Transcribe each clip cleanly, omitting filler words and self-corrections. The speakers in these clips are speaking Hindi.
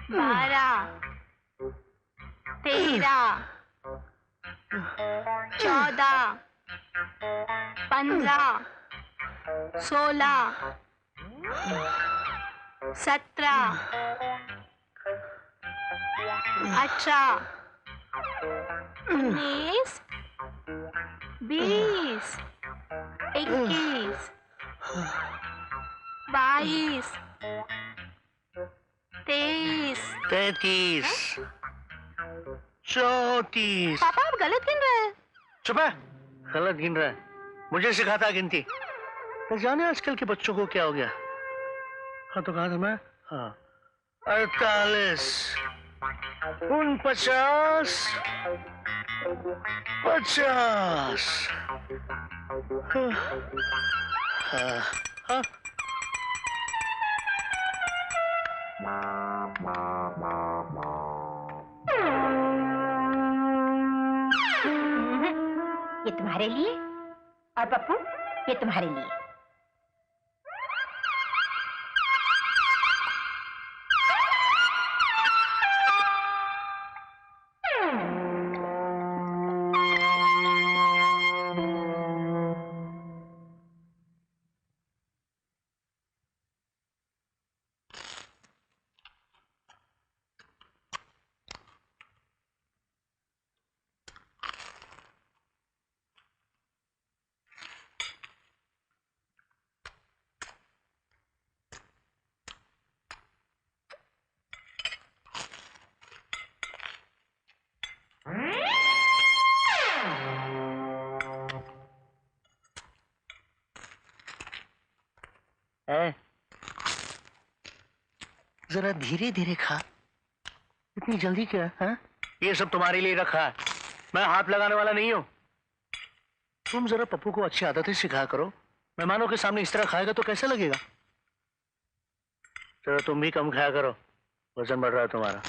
12, 13, 14, 15, 16, 17, 18, 19, 20, 21, 22, 23, 33, 34। पापा आप गलत गिन रहे हैं। चुप है, गलत गिन रहा है। मुझे सिखाता गिनती। तो जाने आजकल के बच्चों को क्या हो गया। हाँ तो कहा था मैं। हाँ 48, 49, 50। हाँ हाँ। ये तुम्हारे लिए और पप्पू ये तुम्हारे लिए। जरा धीरे धीरे खा, इतनी जल्दी क्या है? ये सब तुम्हारे लिए रखा है, मैं हाथ लगाने वाला नहीं हूं। तुम जरा पप्पू को अच्छी आदतें सिखा करो। मेहमानों के सामने इस तरह खाएगा तो कैसा लगेगा? जरा तुम भी कम खाया करो, वजन बढ़ रहा है तुम्हारा।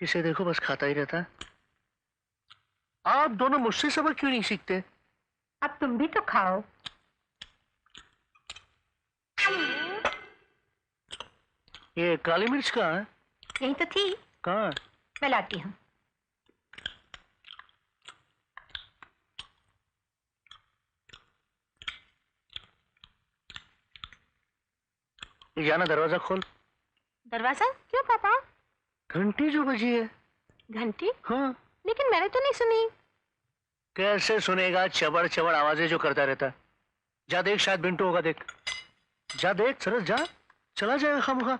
जिसे देखो बस खाता ही रहता है। आप दोनों मुझसे सबक क्यों नहीं सीखते? अब तुम भी तो खाओ। ये काली मिर्च कहाँ है? यही तो थी। कहाँ? मैं लाती हूँ। ये जाना, दरवाजा खोल। दरवाजा क्यों पापा? घंटी जो बजी है। घंटी? हाँ। लेकिन मैंने तो नहीं सुनी। कैसे सुनेगा? चबड़ चबड़ आवाजें जो करता रहता है। जा देख, शायद बिंटू होगा। देख, जा देख, सरस जा, चला जाएगा खामखा।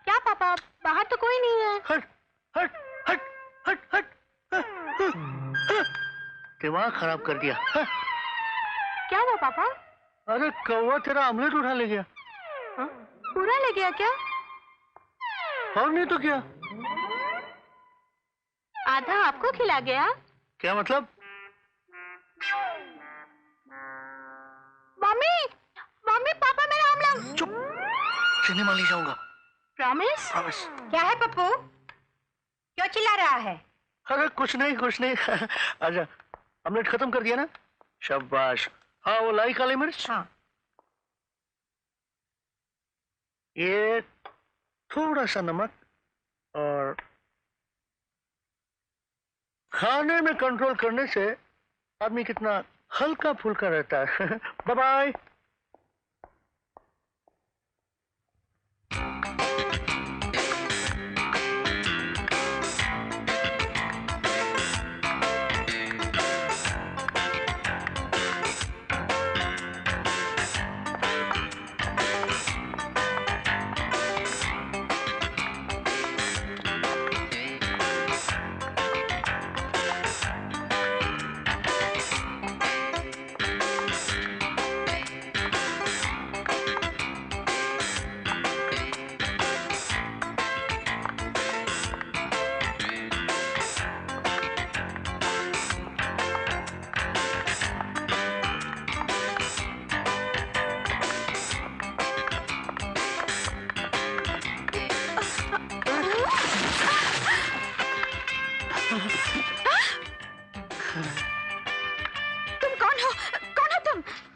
क्या पापा, बाहर तो कोई नहीं है। हट हट हट हट हट। दिमाग खराब कर दिया। क्या हुआ पापा? अरे कौवा तेरा आमलेट उठा ले गया। हाँ? पूरा ले गया क्या? और नहीं तो क्या। आधा आपको खिला गया? क्या मतलब? मम्मी, मम्मी पापा मेरा आमला। चुप, सिनेमा ले जाऊंगा। प्रॉमिस? प्रॉमिस। क्या है पप्पू, क्यों चिल्ला रहा है? अरे कुछ नहीं कुछ नहीं। आजा, आमलेट खत्म कर दिया ना? शाबाश। हाँ वो लाई काली मिर्च। हाँ। ये थोड़ा सा नमक, और खाने में कंट्रोल करने से आदमी कितना हल्का फुल्का रहता है। Bye bye.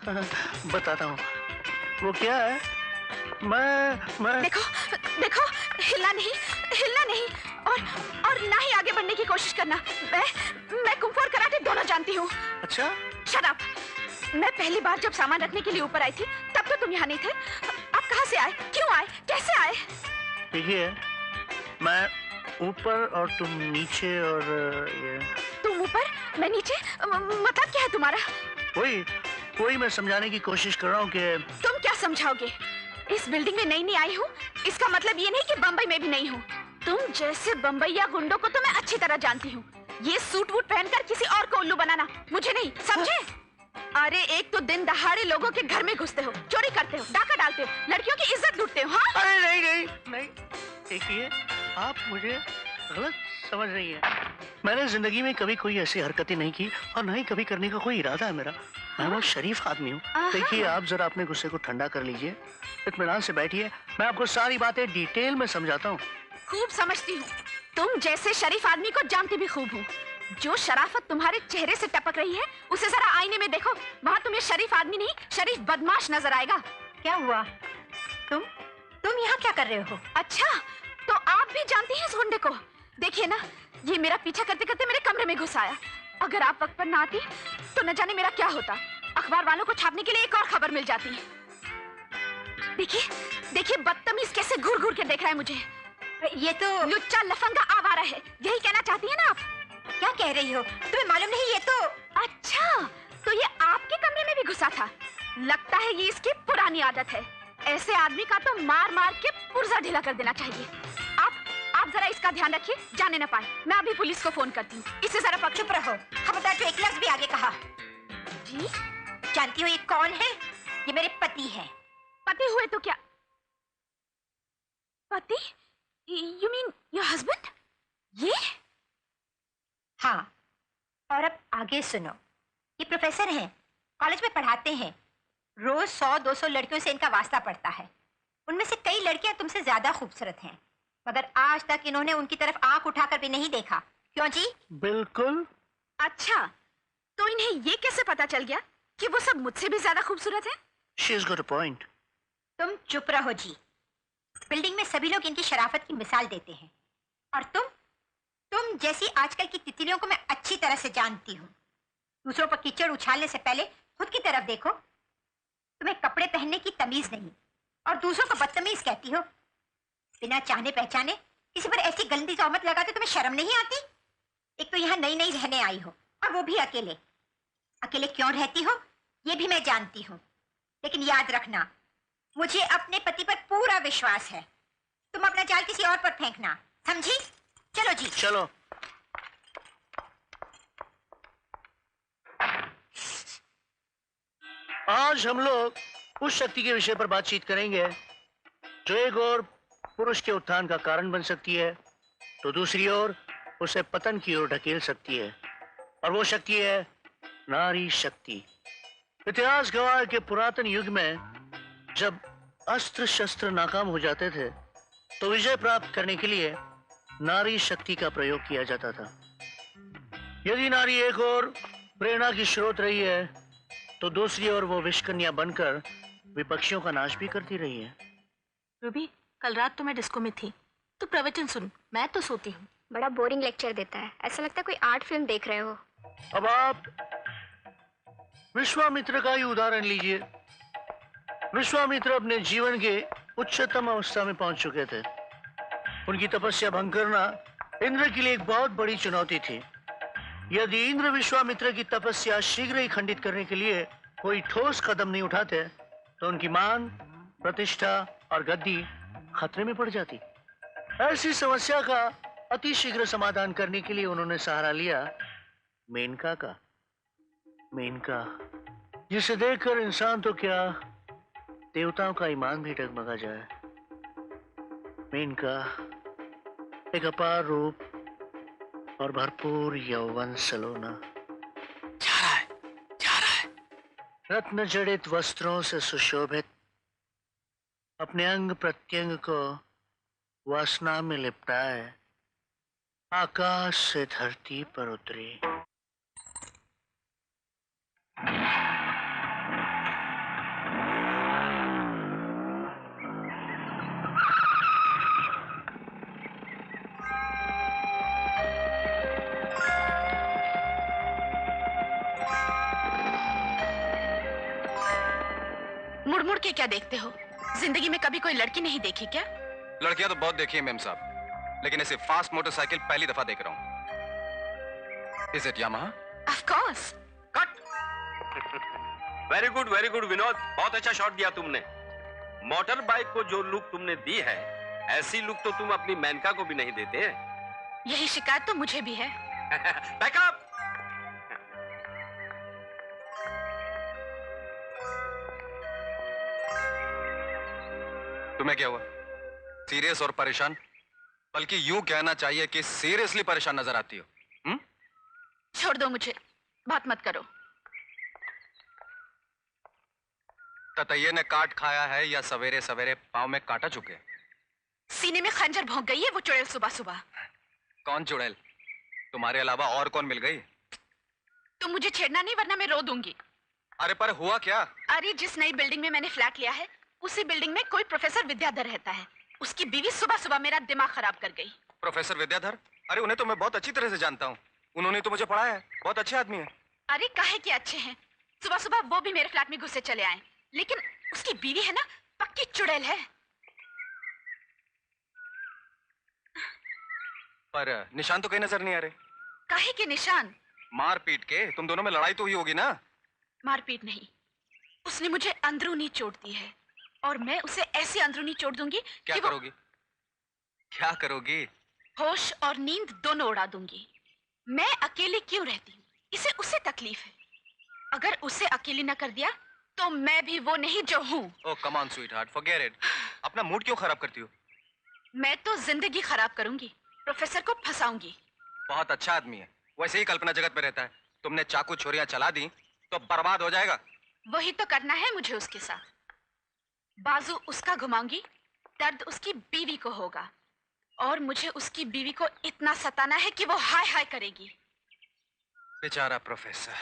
बताता हूँ। वो क्या है, मैं देखो देखो, हिलना नहीं और ना ही आगे बढ़ने की कोशिश करना। मैं कुंफू और कराटे दोनों जानती हूँ। अच्छा, शट अप। मैं पहली बार जब सामान रखने के लिए ऊपर आई थी तब तो तुम यहाँ नहीं थे। आप कहाँ से आए, क्यों आए, कैसे आए? देखिए, मैं ऊपर और तुम नीचे, और ये तुम ऊपर मैं नीचे, मतलब क्या है तुम्हारा? वही मैं समझाने की कोशिश कर रहा हूँ कि तुम क्या समझाओगे? इस बिल्डिंग में नई आई हूँ, इसका मतलब ये नहीं कि बम्बई में भी नहीं हूँ। तुम जैसे बम्बईया गुंडों को तो मैं अच्छी तरह जानती हूँ। ये सूट वूट पहनकर किसी और को उल्लू बनाना मुझे नहीं, समझे? अरे एक तो दिन दहाड़े लोगों के घर में घुसते हो, चोरी करते हो, डाका डालते हो, लड़कियों की इज्जत लूटते हो। हाँ? अरे नहीं, देखिए, आप मुझे गलत समझ रही हैं। मैंने जिंदगी में कभी कोई ऐसी हरकतें नहीं की और ना ही कभी करने का कोई इरादा है मेरा। मैं बहुत शरीफ आदमी हूँ। देखिए, आप जरा अपने गुस्से को ठंडा कर लीजिए, इत्मीनान से बैठिए, मैं आपको सारी बातें डिटेल में समझाता हूँ। खूब समझती हूँ, तुम जैसे शरीफ आदमी को जानती भी खूब हूँ। जो शराफत तुम्हारे चेहरे से टपक रही है उसे जरा आईने में देखो, वहाँ तुम्हें शरीफ आदमी नहीं शरीफ बदमाश नजर आएगा। क्या हुआ? तुम यहाँ क्या कर रहे हो? अच्छा, तो आप भी जानती हैं इस गुंडे को? देखिए ना, ये मेरा पीछा करते करते मेरे कमरे में घुस आया। अगर आप वक्त पर ना आती तो न जाने मेरा क्या होता। अखबार वालों को छापने के लिए एक और खबर मिल जाती। देखिए बदतमीज कैसे घूर घूर के देख रहा है मुझे। ये तो लुच्चा लफंगा आवारा है, यही कहना चाहती है ना आप? क्या कह रही हो? तुम्हें मालूम नहीं? ये तो अच्छा, तो ये आपके कमरे में भी घुसा था। लगता है ये इसकी पुरानी आदत है। ऐसे आदमी का तो मार मार के पुर्जा ढीला कर देना चाहिए। आप जरा इसका ध्यान रखिए, जाने न पाए। मैं अभी पुलिस को फोन करती हूँ। इससे जरा पक्ष चुप रहो। खबरदार, जो एक लफ्ज भी आगे कहा। जी? जानती हो ये कौन है? ये मेरे पति हैं। पति हुए तो क्या? पति? You mean your husband? ये? हाँ, और अब आगे सुनो। ये प्रोफेसर हैं, कॉलेज में पढ़ाते हैं। रोज 100-200 लड़कियों से इनका वास्ता पड़ता है। उनमें से कई लड़कियां तुमसे ज्यादा खूबसूरत हैं, मगर आज तक इन्होंने उनकी तरफ आंख उठाकर भी नहीं देखा। क्यों जी? बिल्कुल। अच्छा, तो इन्हें ये कैसे पता चल गया कि वो सब मुझसे भी ज्यादा खूबसूरत हैं? She's got a point. तुम चुप रहो जी। बिल्डिंग में सभी लोग इनकी शराफत की मिसाल देते हैं, और तुम जैसी आजकल की तितलियों को मैं अच्छी तरह से जानती हूँ। दूसरों पर कीचड़ उछालने से पहले खुद की तरफ देखो। तुम्हें कपड़े पहनने की तमीज नहीं और दूसरों को बदतमीज कहती हो। बिना चाहने पहचाने किसी पर ऐसी गंदी तोहमत लगाते तुम्हें शर्म नहीं आती? एक तो यहाँ नई नई रहने आई हो, और वो भी अकेले। अकेले क्यों रहती हो ये भी मैं जानती हूँ, लेकिन याद रखना, मुझे अपने पति पर पूरा विश्वास है। तुम अपना जाल किसी और पर फेंकना, समझी? चलो जी। चलो। आज हम लोग उस शक्ति के विषय पर बातचीत करेंगे जो एक और पुरुष के उत्थान का कारण बन सकती है, तो दूसरी ओर उसे पतन की ओर ढकेल सकती है, और वो शक्ति है नारी शक्ति। इतिहास गवाह है कि पुरातन युग में जब अस्त्र शस्त्र नाकाम हो जाते थे तो विजय प्राप्त करने के लिए नारी शक्ति का प्रयोग किया जाता था। यदि नारी एक और प्रेरणा की स्रोत रही है तो दूसरी ओर वो विषकन्या बनकर विपक्षियों का नाश भी करती रही है। रूबी, कल रात तो मैं डिस्को में थी, तो प्रवचन सुन, मैं तो सोती हूँ। बड़ा बोरिंग लेक्चर देता है, ऐसा लगता है कोई आर्ट फिल्म देख रहे हो। अब आप विश्वामित्र का ही उदाहरण लीजिए। विश्वामित्र अपने जीवन के उच्चतम अवस्था में पहुंच चुके थे। उनकी तपस्या भंग करना इंद्र के लिए एक बहुत बड़ी चुनौती थी। यदि इंद्र विश्वामित्र की तपस्या शीघ्र ही खंडित करने के लिए कोई ठोस कदम नहीं उठाते तो उनकी मान, प्रतिष्ठा और गद्दी खतरे में पड़ जाती। ऐसी समस्या का अति शीघ्र समाधान करने के लिए उन्होंने सहारा लिया मेनका का। मेनका, जिसे देखकर इंसान तो क्या देवताओं का ईमान भी डगमगा जाए। मेनका एक अपार रूप और भरपूर यौवन सलोना। जा रहा है। रत्न जड़ित वस्त्रों से सुशोभित अपने अंग प्रत्यंग को वासना में लिपटाए आकाश से धरती पर उतरी। लड़के क्या देखते हो? जिंदगी में कभी कोई लड़की नहीं देखी क्या? लड़कियां तो बहुत देखी है मेम साहब, लेकिन ऐसे फास्ट मोटरसाइकिल पहली दफा देख रहा हूँ। Is it Yamaha? Of course. Cut. Very good Vinod, बहुत अच्छा शॉट दिया तुमने। मोटर बाइक को जो लुक तुमने दी है, ऐसी लुक तो तुम अपनी मेनका को भी नहीं देते। यही शिकायत तो मुझे भी है। बैकअप। तुम्हें क्या हुआ? सीरियस और परेशान? बल्कि यूं कहना चाहिए कि सीरियसली परेशान नजर आती हो। छोड़ दो मुझे, बात मत करो। ततैये ने काट खाया है या सवेरे सवेरे पांव में काटा चुके? सीने में खंजर भोंक गई है वो चुड़ैल सुबह सुबह। कौन चुड़ैल? तुम्हारे अलावा और कौन मिल गई? तुम मुझे छेड़ना नहीं वरना मैं रो दूंगी। अरे पर हुआ क्या? अरे जिस नई बिल्डिंग में मैंने फ्लैट लिया है, उसी बिल्डिंग में कोई प्रोफेसर विद्याधर रहता है। उसकी बीवी सुबह सुबह मेरा दिमाग खराब कर गई। प्रोफेसर विद्याधर? अरे उन्हें तो मैं बहुत अच्छी तरह से जानता हूँ, उन्होंने तो मुझे पढ़ाया है, बहुत अच्छे आदमी है। अरे काहे के अच्छे हैं, सुबह सुबह वो भी मेरे फ्लैट में घुसे चले आए। लेकिन उसकी बीवी है ना, पक्की चुड़ैल है। पर निशान तो कहीं नजर नहीं आ रहे। काहे के निशान? मारपीट के? तुम दोनों में लड़ाई तो हुई होगी ना? मारपीट नहीं, उसने मुझे अंदरूनी चोट दी है और मैं उसे ऐसी अंदरूनी चोट दूंगी क्या कि वो करोगी? क्या करोगी? होश और नींद दोनों उड़ा दूंगी। मैं अकेली क्यों रहती हूँ, इसे उससे तकलीफ है। अगर उसे अकेली न कर दिया तो मैं भी वो नहीं जो हूँ। Oh come on sweetheart, forget it. अपना मूड क्यों खराब करती हो? मैं तो जिंदगी खराब करूंगी, प्रोफेसर को फंसाऊंगी। बहुत अच्छा आदमी है, वैसे ही कल्पना जगत में रहता है। तुमने चाकू छुरियां चला दी तो बर्बाद हो जाएगा। वही तो करना है मुझे उसके साथ। बाजू उसका घुमाऊंगी, दर्द उसकी बीवी को होगा और मुझे उसकी बीवी को इतना सताना है कि वो हाय हाय करेगी। बेचारा प्रोफेसर।